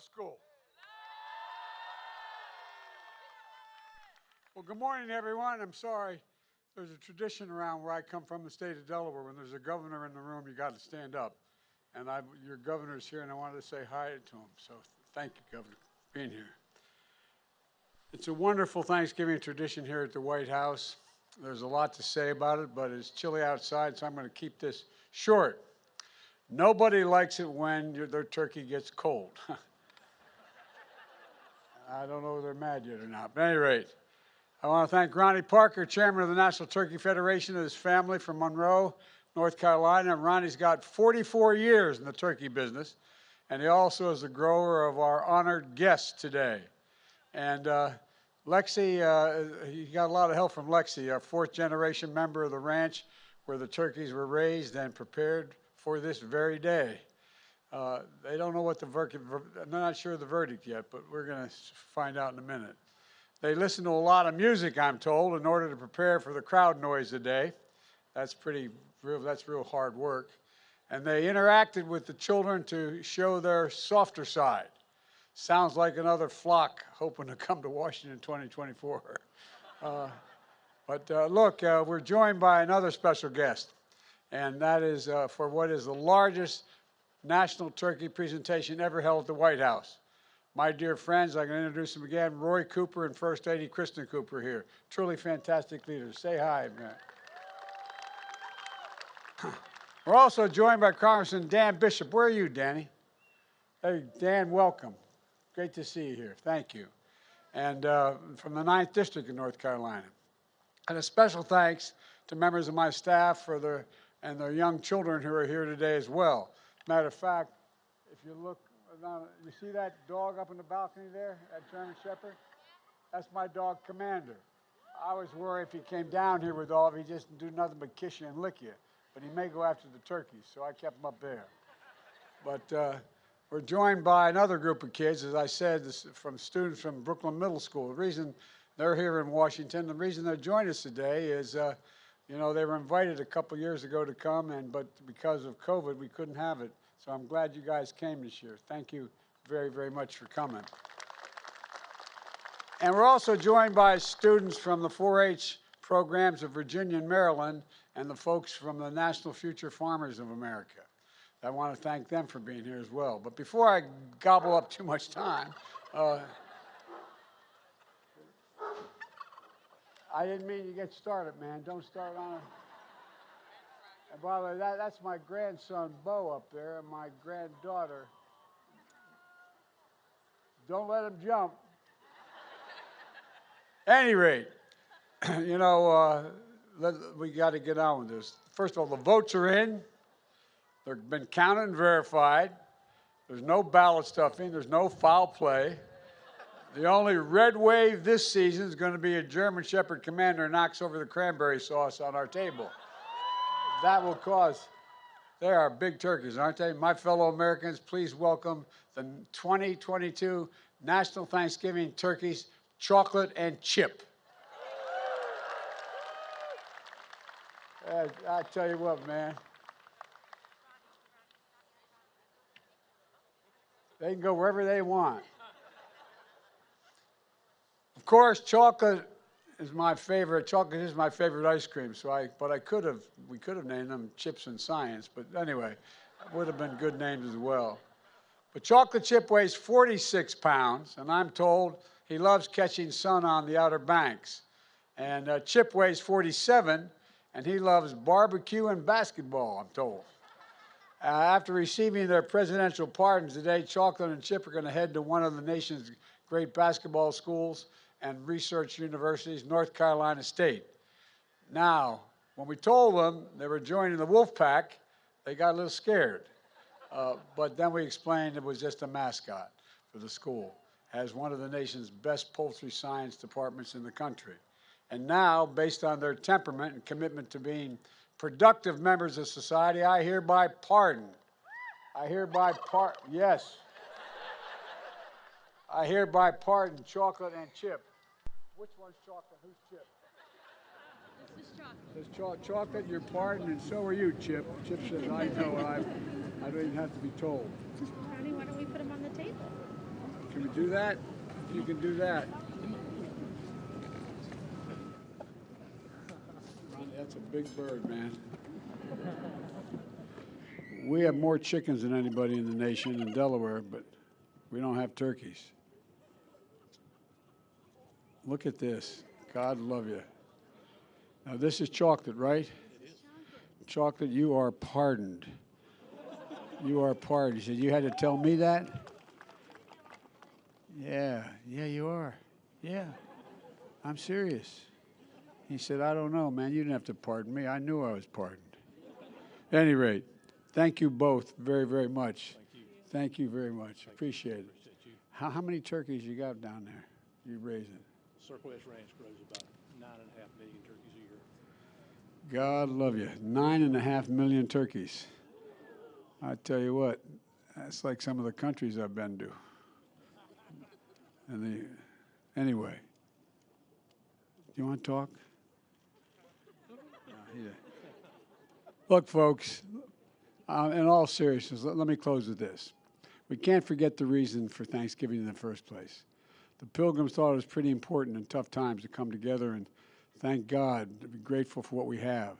Middle School. Well, good morning, everyone. I'm sorry. There's a tradition around where I come from, the state of Delaware. When there's a governor in the room, you got to stand up. And your governor's here, and I wanted to say hi to him. So thank you, Governor, for being here. It's a wonderful Thanksgiving tradition here at the White House. There's a lot to say about it, but it's chilly outside, so I'm going to keep this short. Nobody likes it when their turkey gets cold. I don't know if they're mad yet or not. But at any rate, I want to thank Ronnie Parker, chairman of the National Turkey Federation, and his family from Monroe, North Carolina. Ronnie's got 44 years in the turkey business, and he also is the grower of our honored guest today. And Lexi, he got a lot of help from Lexi, a fourth-generation member of the ranch where the turkeys were raised and prepared for this very day. They don't know what the verdict, I'm not sure of the verdict yet, but we're going to find out in a minute. They listen to a lot of music, I'm told, in order to prepare for the crowd noise today. That's real hard work. And they interacted with the children to show their softer side. Sounds like another flock hoping to come to Washington in 2024. Look, we're joined by another special guest, and that is for what is the largest national turkey presentation ever held at the White House. My dear friends, I can introduce them again, Roy Cooper and First Lady Kristen Cooper here. Truly fantastic leaders. Say hi, man. We're also joined by Congressman Dan Bishop. Where are you, Danny? Hey, Dan, welcome. Great to see you here. Thank you. And from the 9th District of North Carolina. And a special thanks to members of my staff and their young children who are here today as well. Matter of fact, if you look, you see that dog up in the balcony there, that German Shepherd? That's my dog, Commander. I was worried if he came down here with all of, he'd just do nothing but kiss you and lick you. But he may go after the turkeys, so I kept him up there. But we're joined by another group of kids, as I said, from students from Brooklyn Middle School. The reason they're here in Washington, the reason they're joining us today is, they were invited a couple years ago to come, but because of COVID, we couldn't have it. So I'm glad you guys came this year. Thank you very, very much for coming. And we're also joined by students from the 4-H programs of Virginia and Maryland and the folks from the National Future Farmers of America. I want to thank them for being here as well. But before I gobble up too much time, I didn't mean to get started, man. Don't start on it. And by the way, that's my grandson, Bo, up there, and my granddaughter. Don't let him jump. At any rate, we got to get on with this. First of all, the votes are in. They've been counted and verified. There's no ballot stuffing. There's no foul play. The only red wave this season is going to be a German Shepherd Commander knocks over the cranberry sauce on our table. That will cause, they are big turkeys, aren't they? My fellow Americans, please welcome the 2022 National Thanksgiving Turkeys, Chocolate and Chip. I tell you what, man. They can go wherever they want. Of course, chocolate is my favorite. Chocolate is my favorite ice cream. We could have named them Chips and Science. But anyway, it would have been good names as well. But Chocolate Chip weighs 46 pounds, and I'm told he loves catching sun on the Outer Banks. And Chip weighs 47, and he loves barbecue and basketball, I'm told. After receiving their presidential pardons today, Chocolate and Chip are going to head to one of the nation's great basketball schools and research universities, North Carolina State. Now, when we told them they were joining the wolf pack, they got a little scared. But then we explained it was just a mascot for the school, as one of the nation's best poultry science departments in the country. And now, based on their temperament and commitment to being productive members of society, I hereby pardon. Yes. I hereby pardon Chocolate and Chip. Which one's Chocolate? Who's Chip? This is Chocolate. There's Chocolate, you're pardoned, and so are you, Chip. Chip says, I know, I don't even have to be told. Honey, why don't we put them on the table? Can we do that? You can do that. Ronnie, that's a big bird, man. We have more chickens than anybody in the nation in Delaware, but we don't have turkeys. Look at this. God love you. Now, this is chocolate, right? It is. Chocolate, you are pardoned. You are pardoned. He said, you had to tell me that? Yeah, you are. Yeah, I'm serious. He said, I don't know, man. You didn't have to pardon me. I knew I was pardoned. At any rate, thank you both very, very much. Thank you. Thank you very much. Appreciate it. Appreciate you. How many turkeys you got down there you raising? Circle S Ranch grows about 9.5 million turkeys a year. God love you. 9.5 million turkeys. I tell you what, that's like some of the countries I've been to. Anyway, do you want to talk? No, look, folks, in all seriousness, let me close with this. We can't forget the reason for Thanksgiving in the first place. The Pilgrims thought it was pretty important in tough times to come together and thank God, to be grateful for what we have.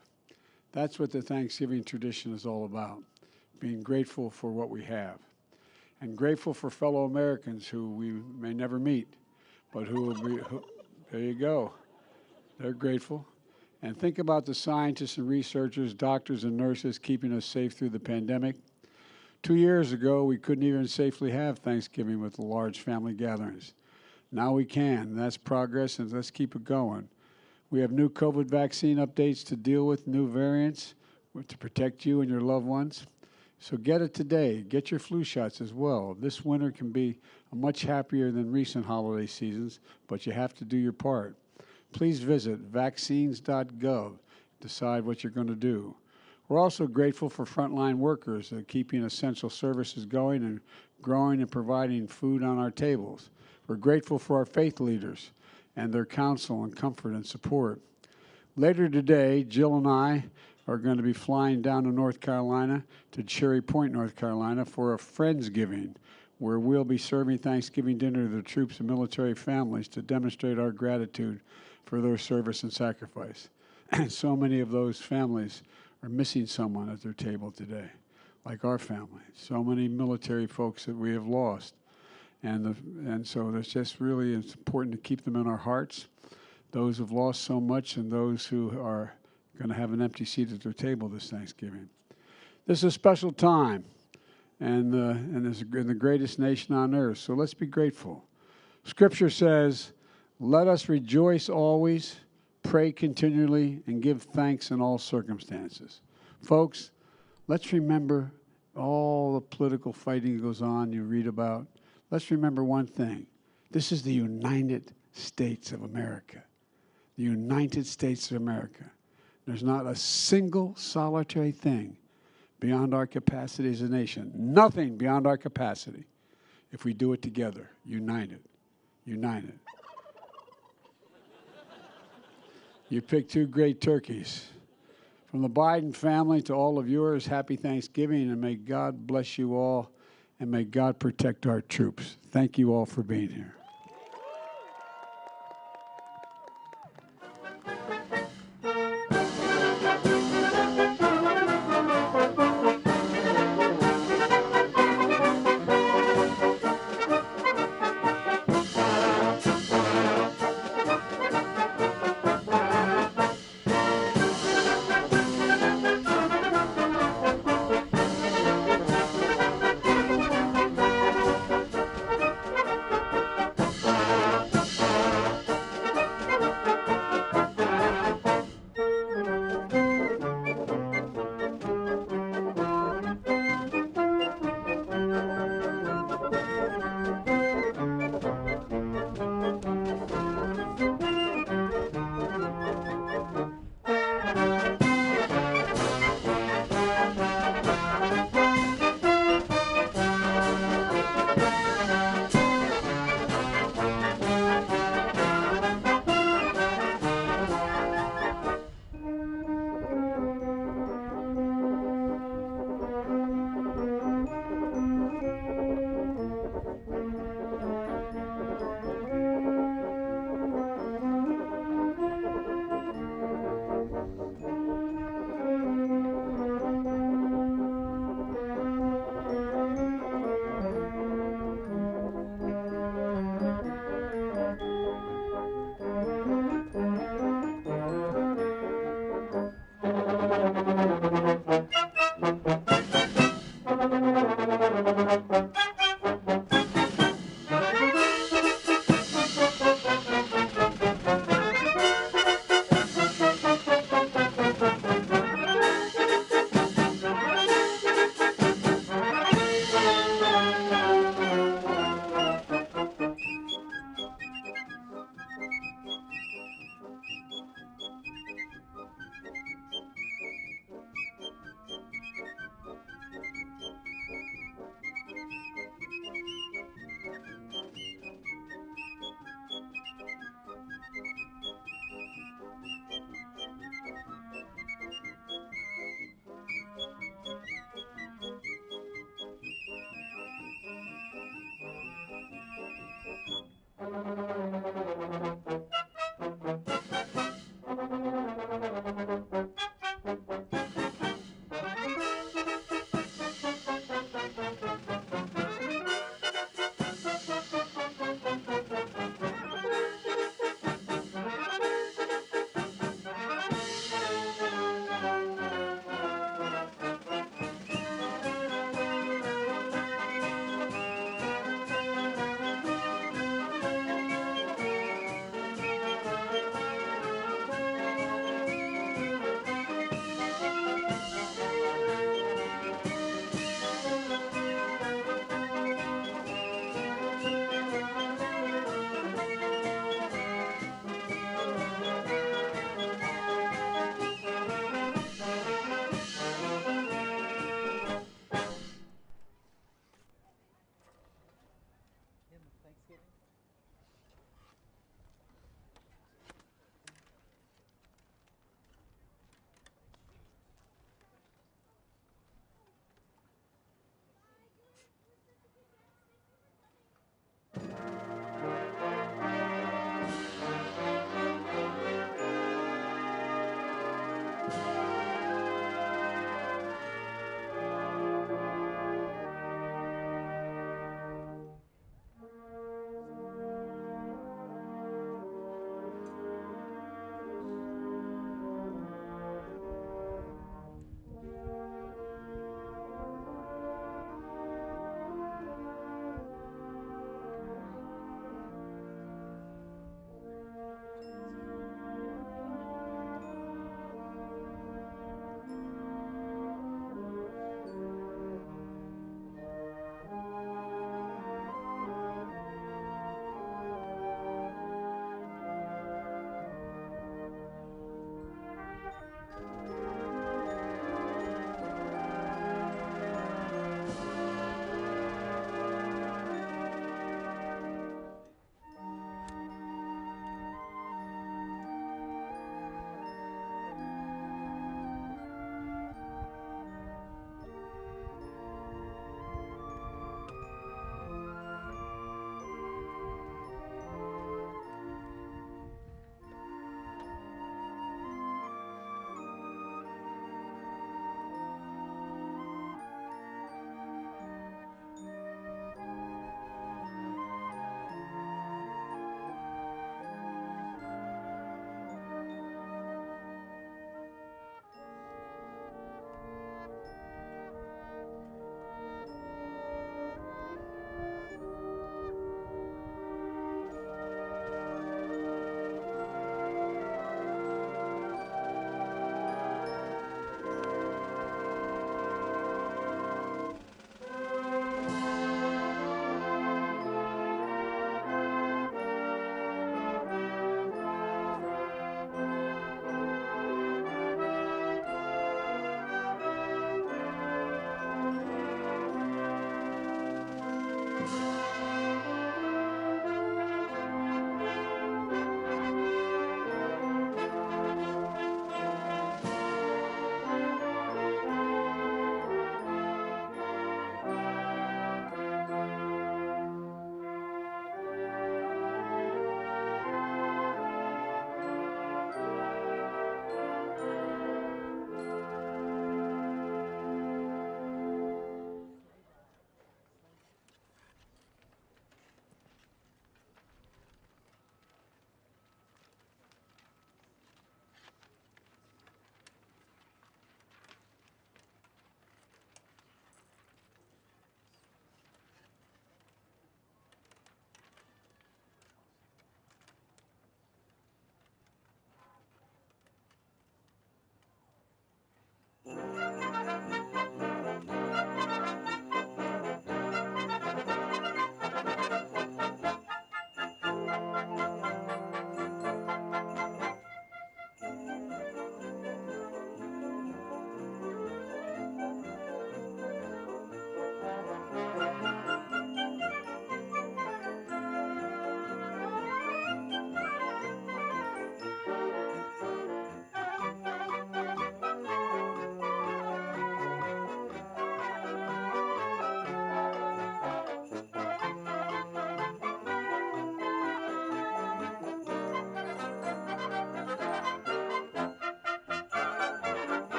That's what the Thanksgiving tradition is all about, being grateful for what we have. And grateful for fellow Americans who we may never meet, but who will be, there you go. They're grateful. And think about the scientists and researchers, doctors and nurses keeping us safe through the pandemic. 2 years ago, we couldn't even safely have Thanksgiving with large family gatherings. Now we can. That's progress, and let's keep it going. We have new COVID vaccine updates to deal with, new variants to protect you and your loved ones. So get it today. Get your flu shots as well. This winter can be much happier than recent holiday seasons, but you have to do your part. Please visit vaccines.gov. Decide what you're going to do. We're also grateful for frontline workers keeping essential services going and growing and providing food on our tables. We're grateful for our faith leaders and their counsel and comfort and support. Later today, Jill and I are going to be flying down to North Carolina, to Cherry Point, North Carolina, for a Friendsgiving, where we'll be serving Thanksgiving dinner to the troops and military families to demonstrate our gratitude for their service and sacrifice. And so many of those families are missing someone at their table today, like our family. So many military folks that we have lost. And so it's just really it's important to keep them in our hearts, those who've lost so much and those who are going to have an empty seat at their table this Thanksgiving. This is a special time, and it's in the greatest nation on earth, so let's be grateful. Scripture says, let us rejoice always, pray continually, and give thanks in all circumstances. Folks, let's remember all the political fighting that goes on you read about. Let's remember one thing. This is the United States of America. The United States of America. There's not a single solitary thing beyond our capacity as a nation. Nothing beyond our capacity if we do it together, united. United. You picked two great turkeys. From the Biden family to all of yours, happy Thanksgiving, and may God bless you all, and may God protect our troops. Thank you all for being here.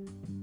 Monroe.